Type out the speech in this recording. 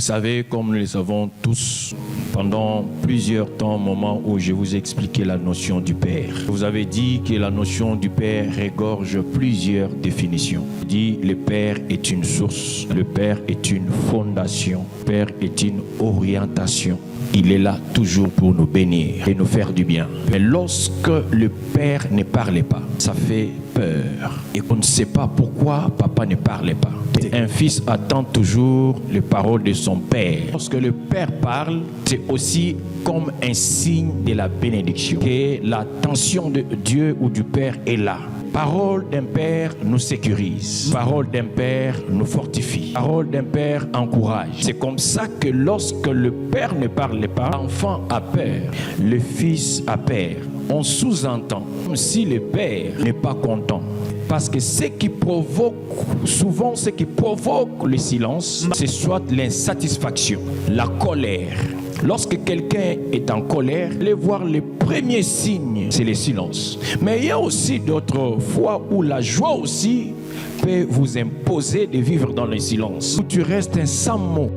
savez, comme nous le savons tous, pendant plusieurs temps, moments où je vous ai expliqué la notion du Père. Vous avez dit que la notion du Père regorge plusieurs définitions. Il dit le Père est une source, le Père est une fondation, le Père est une orientation. Il est là toujours pour nous bénir et nous faire du bien. Mais lorsque le Père ne parlait pas, ça fait peur. Et on ne sait pas pourquoi papa ne parlait pas. Un fils attend toujours les paroles de son père. Lorsque le Père parle, c'est aussi comme un signe de la bénédiction. Que l'attention de Dieu ou du Père est là. Parole d'un Père nous sécurise. Parole d'un Père nous fortifie. Parole d'un Père encourage. C'est comme ça que lorsque le Père ne parle pas, l'enfant a peur, le Fils a peur. On sous-entend comme si le Père n'est pas content. Parce que ce qui provoque le silence, c'est soit l'insatisfaction, la colère. Lorsque quelqu'un est en colère, allez voir les premiers signes, c'est le silence. Mais il y a aussi d'autres fois où la joie aussi peut vous imposer de vivre dans le silence. Où tu restes un sans mot.